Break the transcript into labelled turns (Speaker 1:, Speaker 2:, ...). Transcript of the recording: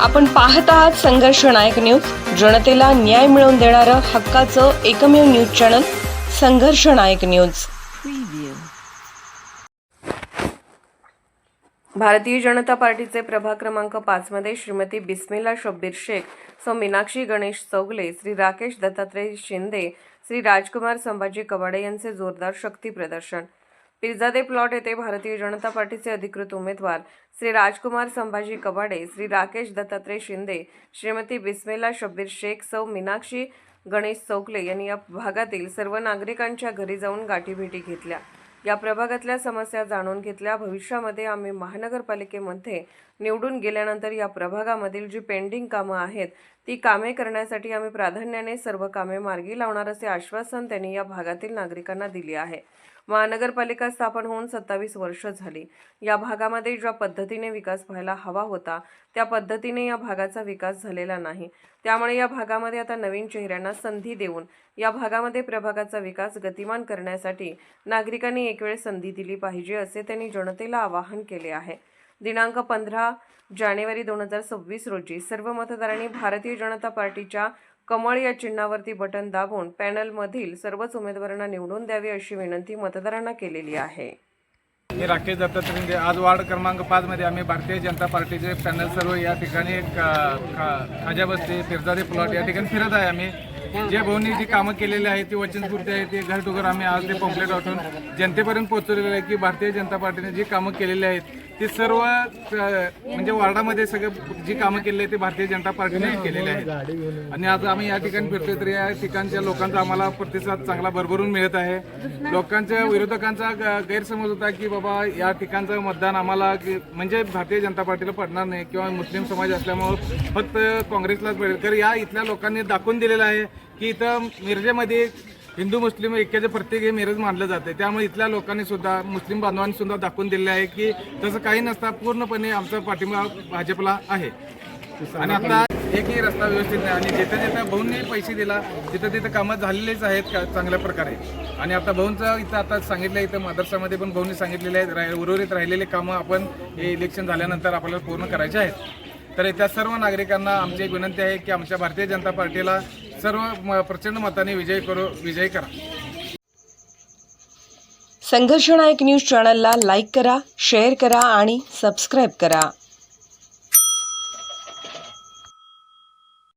Speaker 1: आपण पाहत आहात संघर्ष नायक न्यूज, जनतेला न्याय मिळवून देणारं हक्काचं एकमेव न्यूज चॅनल संघर्ष नायक न्यूज। भारतीय जनता पार्टीचे प्रभाग क्रमांक 5 मध्ये श्रीमती बिस्मिल्ला शब्बीर शेख, सौ मीनाक्षी गणेश चौगले, श्री राकेश दत्तात्रय शिंदे, श्री राजकुमार संभाजी कवाडे यांचे जोरदार शक्ती प्रदर्शन। पिरजादे प्लॉट येथे भारतीय जनता पार्टीचे अधिकृत उमेदवार श्री राजकुमार संभाजी कवाडे, श्री राकेश दत्तात्रय शिंदे, श्रीमती बिस्मिल्ला शब्बीर शेख, सौ मीनाक्षी गणेश चौगले यांनी या भागातील सर्व नागरिकांच्या घरी जाऊन गाठीभेटी घेतल्या। या प्रभागातल्या समस्या जाणून घेतल्या। भविष्यामध्ये आम्ही महानगरपालिकेमध्ये निवडून गेल्यानंतर या प्रभागामधील जी पेंडिंग कामं आहेत ती कामे करण्यासाठी आम्ही प्राधान्याने सर्व कामे मार्गी लावणार असे आश्वासन त्यांनी या भागातील नागरिकांना दिले आहे। महानगरपालिका स्थापन होऊन 27 वर्ष झाली। या भागामध्ये ज्या पद्धतीने विकास व्हायला हवा होता त्या पद्धतीने या भागाचा विकास झालेला नाही। त्यामुळे या भागामध्ये आता नवीन चेहऱ्यांना संधी देऊन या भागामध्ये प्रभागाचा विकास गतिमान करण्यासाठी नागरिकांनी एक वेळ संधी दिली पाहिजे असे त्यांनी जनतेला आवाहन केले आहे। दिनांक 15 जानेवारी 2026 रोजी सर्व मतदारांनी भारतीय जनता पार्टीच्या कमळ या चिन्हावरती बटन दाबून पॅनलमधील सर्वच उमेदवारांना निवडून द्यावे अशी विनंती मतदारांना केलेली आहे।
Speaker 2: मी राकेश दत्तात्रय शिंदे, आज वार्ड क्रमांक 5 मध्ये आम्ही भारतीय जनता पार्टीचे पॅनल सर्व या ठिकाणी खाजा बस्ती पिरजादे प्लॉट या ठिकाणी फिरत आहे। आम्ही जे भाऊंनी जी कामं केलेली आहेत ती वचनपूर्ती आहे, ती घर टू घर आम्ही आज ते पॉम्पलेट वाटून जनतेपर्यंत पोहोचवलेलं आहे की भारतीय जनता पार्टीने जी कामं केलेली आहेत ती सर्व म्हणजे वार्डामध्ये सगळं जी कामं केलेली आहेत ती भारतीय जनता पार्टीने केलेली आहेत। आणि आज आम्ही या ठिकाणी फिरतोय तर या ठिकाणच्या लोकांचा आम्हाला प्रतिसाद चांगला भरभरून मिळत आहे। लोकांच्या विरोधकांचा गैरसमज होता की बाबा या ठिकाणचं मतदान आम्हाला म्हणजे भारतीय जनता पार्टीला पडणार नाही किंवा मुस्लिम समाज असल्यामुळे फक्त काँग्रेसलाच पडेल। तर या इथल्या लोकांनी दाखवून दिलेलं आहे की इथं मिरजेमध्ये हिंदू मुस्लिम ऐक्याचे प्रत्येक हे मिरज मानलं जाते। त्यामुळे इथल्या लोकांनी सुद्धा मुस्लिम बांधवांनी सुद्धा दाखवून दिलेलं आहे की तसं काही नसता पूर्णपणे आमचा पाठिंबा भाजपला आहे। आणि आता एकही रस्ता व्यवस्थित नाही आणि जिथं जिथं भाऊंनी पैसे दिला तिथं तिथं कामं झालेलीच आहेत चांगल्या प्रकारे। आणि आता भाऊंचं इथं आता सांगितलं इथं मदरसामध्ये पण भाऊंनी सांगितलेले आहेत उर्वरित राहिलेले कामं आपण हे इलेक्शन झाल्यानंतर आपल्याला पूर्ण करायचे आहेत। तर त्या सर्व नागरिकांना आमची एक विनंती आहे की आमच्या भारतीय जनता पार्टीला सर्व प्रचंड मताने विजयी करा।
Speaker 1: संघर्ष नायक न्यूज चॅनलला लाईक करा, शेअर करा आणि सबस्क्राईब करा।